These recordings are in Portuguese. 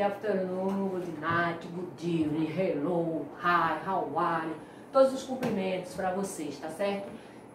afternoon, good night, good evening, hello, hi, how are you? Todos os cumprimentos para vocês, tá certo?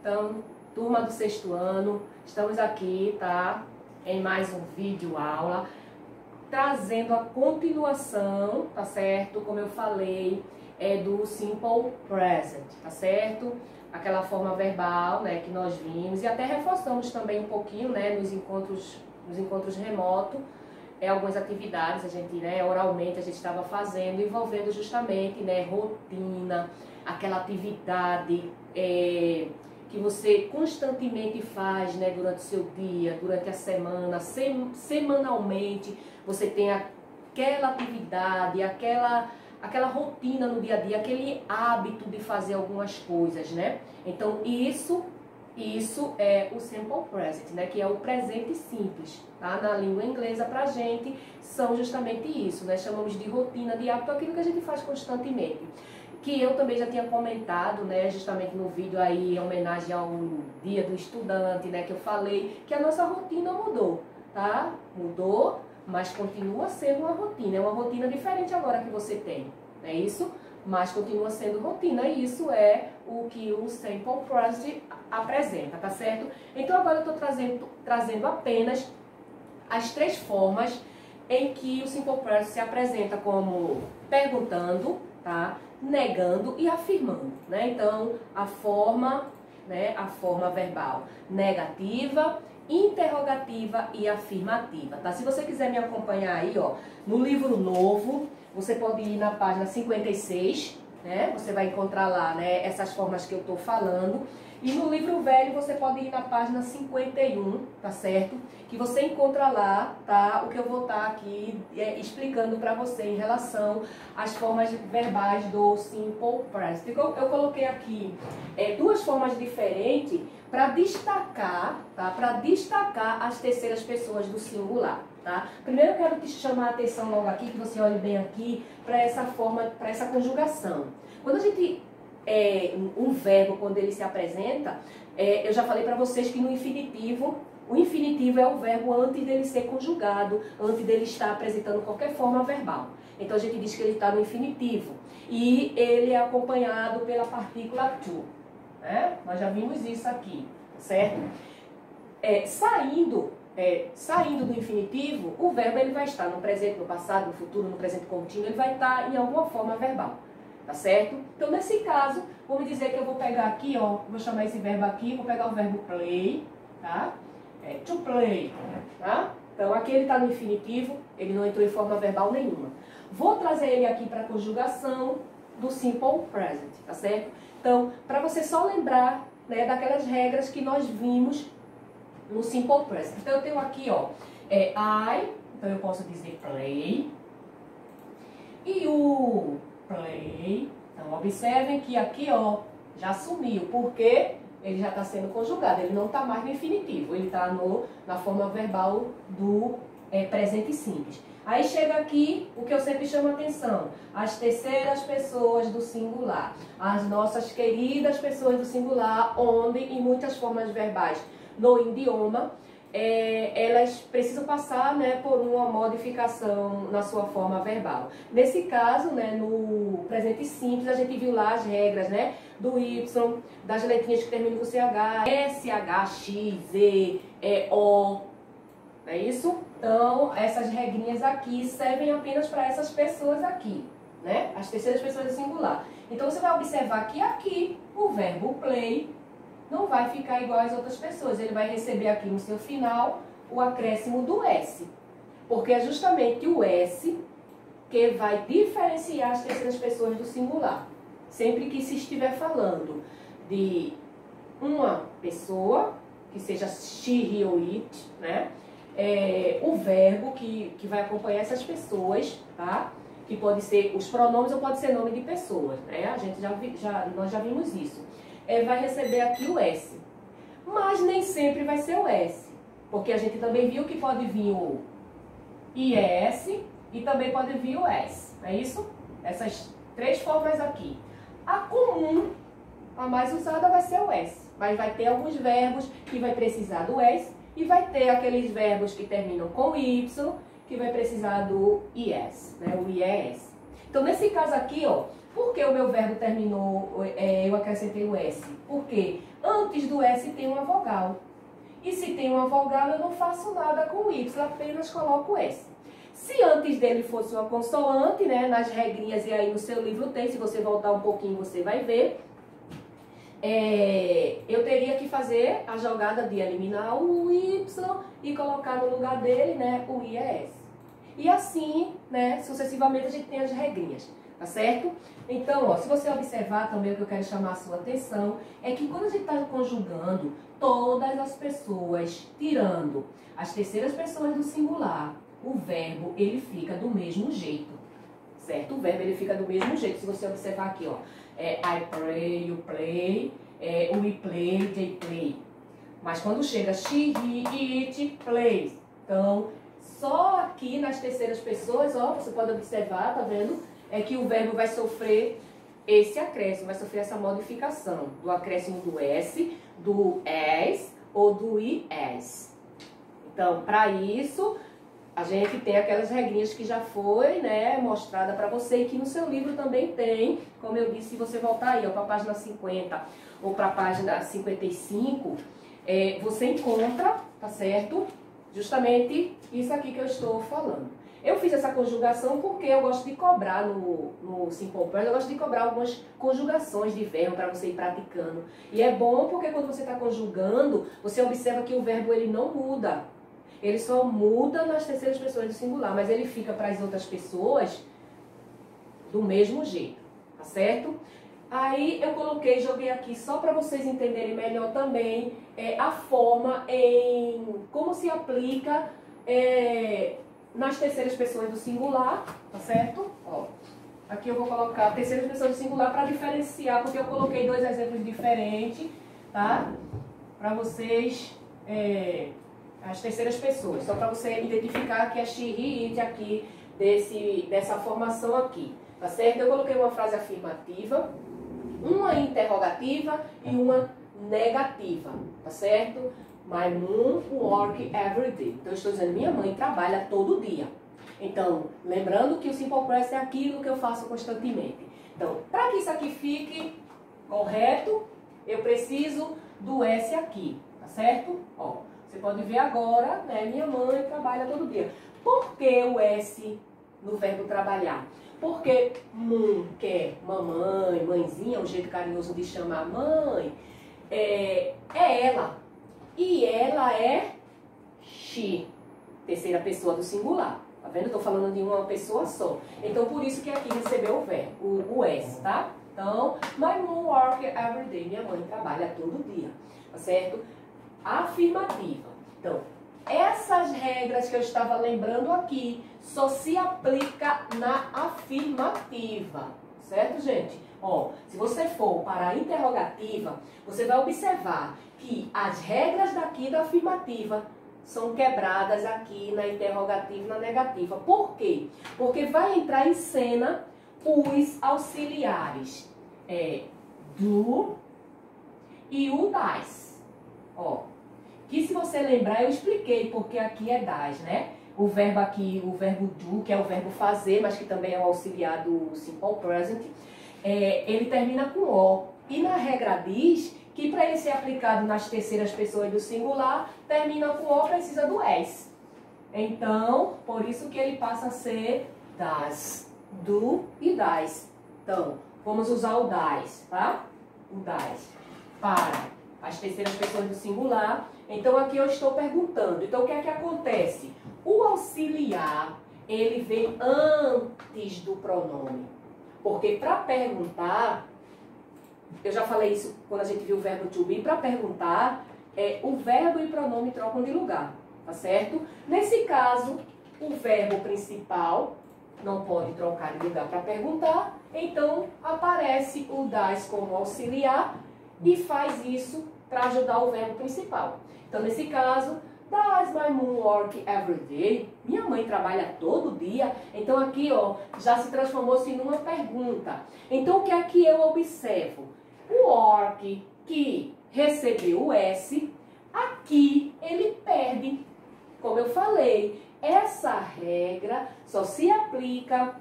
Então, turma do sexto ano, estamos aqui, tá? Em mais um vídeo aula, trazendo a continuação, tá certo? Como eu falei, do Simple Present, tá certo? Aquela forma verbal, né, que nós vimos, e até reforçamos também um pouquinho, né, nos encontros remotos, algumas atividades, a gente, né, oralmente a gente estava fazendo, envolvendo justamente, né, rotina, aquela atividade que você constantemente faz, né, durante o seu dia, durante a semana, semanalmente, você tem aquela atividade, aquela rotina no dia a dia, aquele hábito de fazer algumas coisas, né? Então isso é o Simple Present, né? Que é o presente simples, tá? Na língua inglesa, pra gente, são justamente isso, né? Chamamos de rotina, de hábito, aquilo que a gente faz constantemente. Que eu também já tinha comentado, né? Justamente no vídeo aí, em homenagem ao Dia do Estudante, né? Que eu falei que a nossa rotina mudou, tá? Mudou, mas continua sendo uma rotina. É uma rotina diferente agora que você tem, não é isso? Mas continua sendo rotina, e isso é o que o Simple Present apresenta, tá certo? Então agora eu estou trazendo apenas as 3 formas em que o Simple Present se apresenta, como perguntando, tá? Negando e afirmando, né? Então a forma, né? A forma verbal negativa, interrogativa e afirmativa, tá? Se você quiser me acompanhar aí, ó, no livro novo, você pode ir na página 56, né? Você vai encontrar lá, né, essas formas que eu tô falando. E no livro velho você pode ir na página 51, tá certo? Que você encontra lá, tá? O que eu vou estar aqui explicando para você em relação às formas verbais do Simple Present. Eu coloquei aqui 2 formas diferentes para destacar, tá? Para destacar as terceiras pessoas do singular, tá? Primeiro eu quero te chamar a atenção logo aqui, que você olhe bem aqui para essa forma, para essa conjugação. Quando a gente um verbo, quando ele se apresenta, eu já falei para vocês que no infinitivo, o infinitivo é o verbo antes dele ser conjugado, antes dele estar apresentando qualquer forma verbal. Então a gente diz que ele está no infinitivo e ele é acompanhado pela partícula to, né? Nós já vimos isso aqui, certo? Saindo do infinitivo, o verbo ele vai estar no presente, no passado, no futuro, no presente contínuo, ele vai estar em alguma forma verbal. Tá certo? Então, nesse caso, vamos dizer que eu vou pegar aqui, ó, vou chamar esse verbo aqui, vou pegar o verbo play, tá? To play, tá? Então, aqui ele tá no infinitivo, ele não entrou em forma verbal nenhuma. Vou trazer ele aqui para a conjugação do Simple Present, tá certo? Então, para você só lembrar, né, daquelas regras que nós vimos no Simple Present. Então, eu tenho aqui, ó, I, então eu posso dizer play, e o play. Então, observem que aqui, ó, já sumiu, porque ele já está sendo conjugado, ele não está mais no infinitivo, ele está na forma verbal do presente simples. Aí chega aqui o que eu sempre chamo a atenção, as terceiras pessoas do singular, as nossas queridas pessoas do singular, onde em muitas formas verbais no idioma, elas precisam passar, né, por uma modificação na sua forma verbal. Nesse caso, né, no presente simples, a gente viu lá as regras, né, do Y, das letrinhas que terminam com CH, SH, X, E, O, não é isso? Então, essas regrinhas aqui servem apenas para essas pessoas aqui, né, as terceiras pessoas do singular. Então, você vai observar que aqui o verbo play não vai ficar igual às outras pessoas. Ele vai receber aqui no seu final o acréscimo do S. Porque é justamente o S que vai diferenciar as terceiras pessoas do singular. Sempre que se estiver falando de uma pessoa, que seja she, he ou it, né? O verbo que vai acompanhar essas pessoas, tá? Que pode ser os pronomes ou pode ser nome de pessoas, né? Nós já vimos isso. Vai receber aqui o S. Mas nem sempre vai ser o S. Porque a gente também viu que pode vir o IS e também pode vir o S. Não é isso? Essas 3 formas aqui. A comum, a mais usada, vai ser o S. Mas vai ter alguns verbos que vai precisar do S. E vai ter aqueles verbos que terminam com Y que vai precisar do IS, né? O IES. Então, nesse caso aqui, ó, por que o meu verbo terminou, eu acrescentei o S? Porque antes do S tem uma vogal. E se tem uma vogal, eu não faço nada com o Y, apenas coloco o S. Se antes dele fosse uma consoante, né, nas regrinhas, e aí no seu livro tem, se você voltar um pouquinho você vai ver, eu teria que fazer a jogada de eliminar o Y e colocar no lugar dele, né, o IES. E assim, né, sucessivamente a gente tem as regrinhas, tá certo? Então, ó, se você observar também, o que eu quero chamar a sua atenção é que quando a gente está conjugando todas as pessoas, tirando as terceiras pessoas do singular, o verbo, ele fica do mesmo jeito, certo? O verbo, ele fica do mesmo jeito. Se você observar aqui, ó, I pray, you play, we play, they play. Mas quando chega she, he, it, plays. Então, só aqui nas terceiras pessoas, ó, você pode observar, tá vendo? É que o verbo vai sofrer esse acréscimo, vai sofrer essa modificação do acréscimo do S, do ES ou do IES. Então, para isso, a gente tem aquelas regrinhas que já foi, né, mostrada para você e que no seu livro também tem, como eu disse, se você voltar aí para a página 50 ou para a página 55, você encontra, tá certo? Justamente isso aqui que eu estou falando. Eu fiz essa conjugação porque eu gosto de cobrar no Simple Present, eu gosto de cobrar algumas conjugações de verbo para você ir praticando. E é bom porque quando você está conjugando, você observa que o verbo ele não muda. Ele só muda nas terceiras pessoas do singular, mas ele fica para as outras pessoas do mesmo jeito, tá certo? Aí eu coloquei, joguei aqui só para vocês entenderem melhor também a forma em como se aplica nas terceiras pessoas do singular, tá certo? Ó, aqui eu vou colocar terceiras pessoas do singular para diferenciar, porque eu coloquei dois exemplos diferentes, tá? Para vocês, as terceiras pessoas, só para você identificar que é she, he, it aqui, dessa formação aqui, tá certo? Eu coloquei uma frase afirmativa, uma interrogativa e uma negativa, tá certo? My mom work every day. Então, eu estou dizendo, minha mãe trabalha todo dia. Então, lembrando que o Simple Present é aquilo que eu faço constantemente. Então, para que isso aqui fique correto, eu preciso do S aqui, tá certo? Ó, você pode ver agora, né? Minha mãe trabalha todo dia. Por que o S no verbo trabalhar? Porque que é mamãe, mãezinha, é um jeito carinhoso de chamar mãe, é ela. E ela é she, terceira pessoa do singular. Tá vendo? Eu tô falando de uma pessoa só. Então, por isso que aqui recebeu o verbo, o S, tá? Então, my mom works every day. Minha mãe trabalha todo dia, tá certo? Afirmativa. Então, essas regras que eu estava lembrando aqui só se aplica na afirmativa, certo, gente? Ó, se você for para a interrogativa, você vai observar que as regras daqui da afirmativa são quebradas aqui na interrogativa e na negativa. Por quê? Porque vai entrar em cena os auxiliares do e o das. Ó, que se você lembrar, eu expliquei porque aqui é das, né? O verbo aqui, o verbo do, que é o verbo fazer, mas que também é o auxiliar do Simple Present, ele termina com O. E na regra diz que para ele ser aplicado nas terceiras pessoas do singular, termina com O, precisa do S. Então, por isso que ele passa a ser das, do e das. Então, vamos usar o das, tá? O das para as terceiras pessoas do singular. Então, aqui eu estou perguntando. Então, o que é que acontece? O auxiliar, ele vem antes do pronome. Porque para perguntar, eu já falei isso quando a gente viu o verbo to be, para perguntar, o verbo e o pronome trocam de lugar, tá certo? Nesse caso, o verbo principal não pode trocar de lugar para perguntar, então aparece o das como auxiliar e faz isso para ajudar o verbo principal. Então, nesse caso, does my mom work every day? Minha mãe trabalha todo dia. Então, aqui, ó, já se transformou-se em uma pergunta. Então, o que é que eu observo? O work, que recebeu o S, aqui ele perde. Como eu falei, Essa regra só se aplica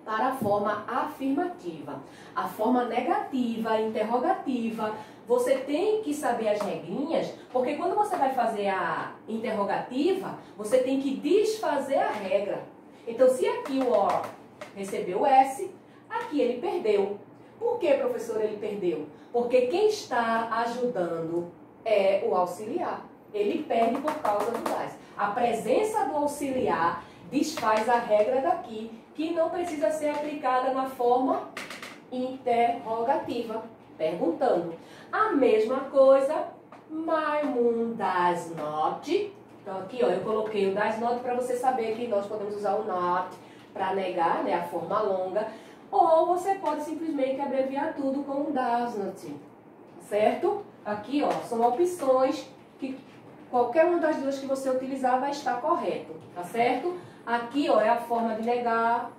para a forma afirmativa. A forma negativa, interrogativa, você tem que saber as regrinhas, porque quando você vai fazer a interrogativa, você tem que desfazer a regra. Então, se aqui o or recebeu S, aqui ele perdeu. Por que, professor, ele perdeu? Porque quem está ajudando é o auxiliar. Ele perde por causa do das. A presença do auxiliar desfaz a regra daqui, que não precisa ser aplicada na forma interrogativa, perguntando. A mesma coisa, my moon does not. Então aqui ó, eu coloquei o does not para você saber que nós podemos usar o not para negar, né, a forma longa. Ou você pode simplesmente abreviar tudo com o does not, certo? Aqui ó, são opções que qualquer uma das duas que você utilizar vai estar correto, tá certo? Aqui ó, é a forma de negar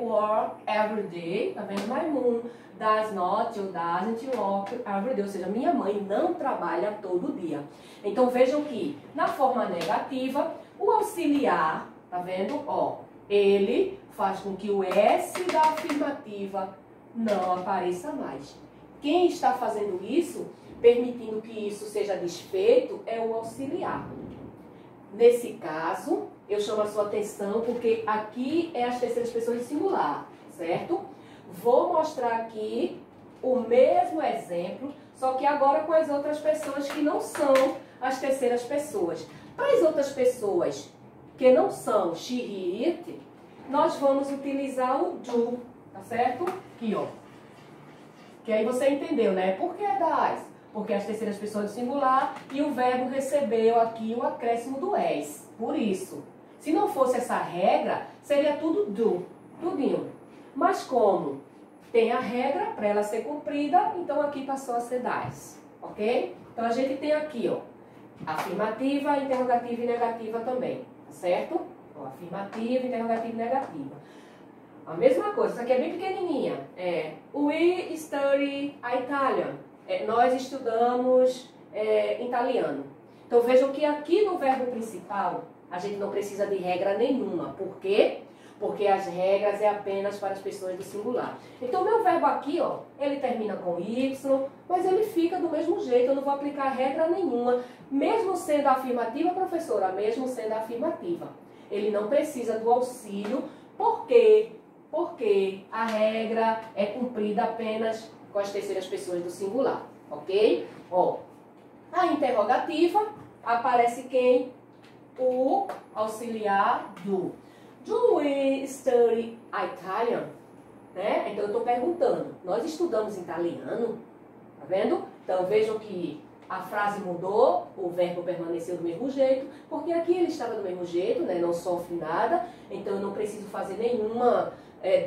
work every day, tá vendo? My mom does not ou doesn't work every day, ou seja, minha mãe não trabalha todo dia. Então vejam que na forma negativa, o auxiliar, tá vendo? Ó, ele faz com que o S da afirmativa não apareça mais. Quem está fazendo isso, permitindo que isso seja desfeito, é o auxiliar. Nesse caso, eu chamo a sua atenção porque aqui é as terceiras pessoas de singular, certo? Vou mostrar aqui o mesmo exemplo, só que agora com as outras pessoas que não são as terceiras pessoas. Para as outras pessoas que não são she, he, it, nós vamos utilizar o do, tá certo? Aqui, ó. Que aí você entendeu, né? Por que das? Porque as terceiras pessoas de singular e o verbo recebeu aqui o acréscimo do es. Por isso. Se não fosse essa regra, seria tudo do, tudinho. Mas como tem a regra para ela ser cumprida, então aqui passou a ser das, ok? Então a gente tem aqui, ó, afirmativa, interrogativa e negativa também, tá certo? Ó, afirmativa, interrogativa e negativa. A mesma coisa, isso aqui é bem pequenininha. We study Italian. Nós estudamos italiano. Então vejam que aqui no verbo principal, a gente não precisa de regra nenhuma. Por quê? Porque as regras é apenas para as pessoas do singular. Então, o meu verbo aqui, ó, ele termina com Y, mas ele fica do mesmo jeito, eu não vou aplicar regra nenhuma. Mesmo sendo afirmativa, professora, mesmo sendo afirmativa. Ele não precisa do auxílio. Por quê? Porque a regra é cumprida apenas com as terceiras pessoas do singular, ok? Ó, a interrogativa, aparece quem? O auxiliar do. Do we study Italian? Né? Então eu estou perguntando, nós estudamos italiano? Tá vendo? Então vejam que a frase mudou, o verbo permaneceu do mesmo jeito, porque aqui ele estava do mesmo jeito, né? Não sofre nada, então eu não preciso fazer nenhuma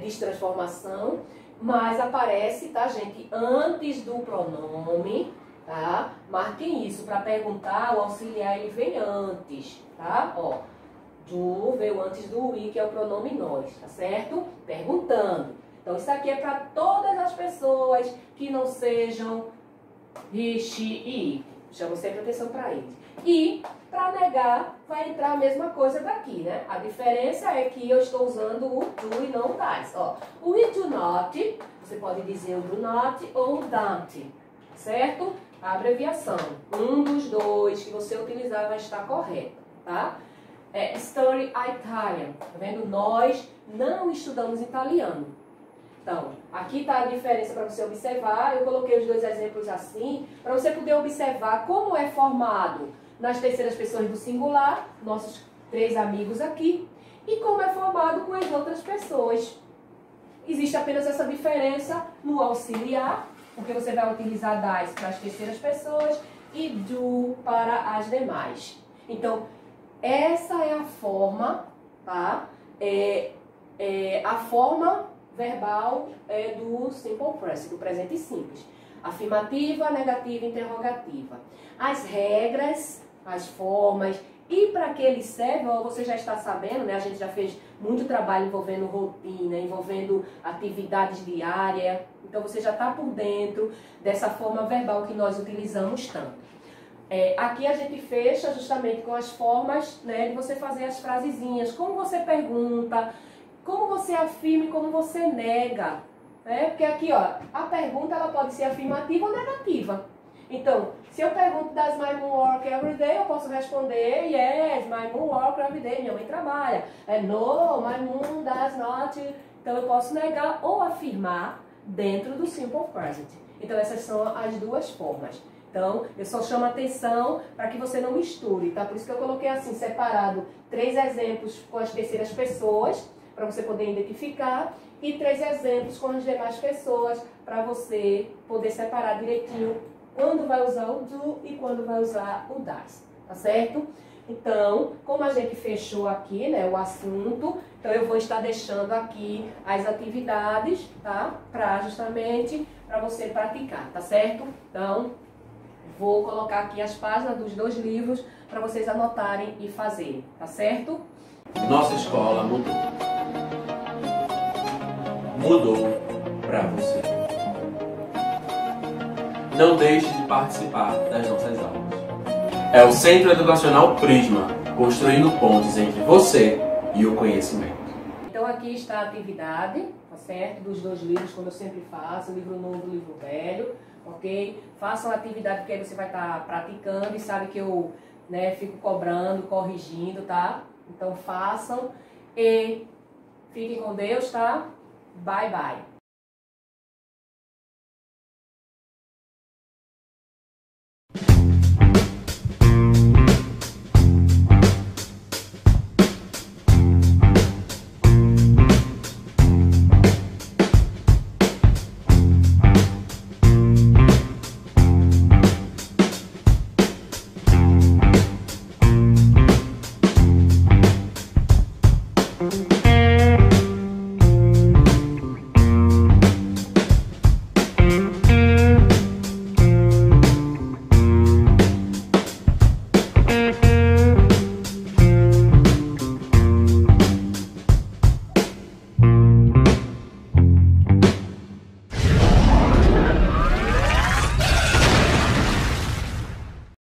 destransformação, mas aparece, tá, gente, antes do pronome, tá? Marquem isso, para perguntar, o auxiliar ele vem antes, tá? Ó, do veio antes do we, que é o pronome nós, tá certo? Perguntando. Então isso aqui é para todas as pessoas que não sejam he, she e it. Chamo sempre atenção para eles. E para negar vai entrar a mesma coisa daqui, né? A diferença é que eu estou usando o do e não o das. Ó, o we do not, você pode dizer o do not ou o don't, certo? A abreviação, um dos dois que você utilizar vai estar correto, tá? Study Italian, tá vendo? Nós não estudamos italiano. Então, aqui está a diferença para você observar. Eu coloquei os dois exemplos assim, para você poder observar como é formado nas terceiras pessoas do singular, nossos três amigos aqui, e como é formado com as outras pessoas. Existe apenas essa diferença no auxiliar, porque você vai utilizar das para as terceiras pessoas e do para as demais. Então, essa é a forma, tá? A forma verbal do simple present, do presente simples. Afirmativa, negativa, interrogativa. As regras, as formas e para que ele serve, você já está sabendo, né? A gente já fez muito trabalho envolvendo rotina, envolvendo atividades diárias. Então você já está por dentro dessa forma verbal que nós utilizamos tanto. Aqui a gente fecha justamente com as formas, né, de você fazer as frasezinhas, como você pergunta, como você afirma e como você nega. Né? Porque aqui, ó, a pergunta ela pode ser afirmativa ou negativa. Então, se eu pergunto, does my mom work every day? Eu posso responder, yes, my mom work every day. Minha mãe trabalha. No, my mom does not. Então, eu posso negar ou afirmar dentro do simple present. Então, essas são as duas formas. Então, eu só chamo a atenção para que você não misture, tá? Por isso que eu coloquei assim, separado 3 exemplos com as terceiras pessoas, para você poder identificar, e 3 exemplos com as demais pessoas, para você poder separar direitinho quando vai usar o do e quando vai usar o das, tá certo? Então, como a gente fechou aqui, né, o assunto, então eu vou estar deixando aqui as atividades, tá? Justamente para você praticar, tá certo? Então, vou colocar aqui as páginas dos 2 livros para vocês anotarem e fazerem, tá certo? Nossa escola mudou. Mudou para você. Não deixe de participar das nossas aulas. É o Centro Educacional Prisma, construindo pontes entre você e o conhecimento. Então aqui está a atividade, tá certo? Dos 2 livros, como eu sempre faço, livro novo, livro velho, ok? Façam a atividade porque aí você vai estar praticando e sabe que eu, né, fico cobrando, corrigindo, tá? Então façam e fiquem com Deus, tá? Bye, bye.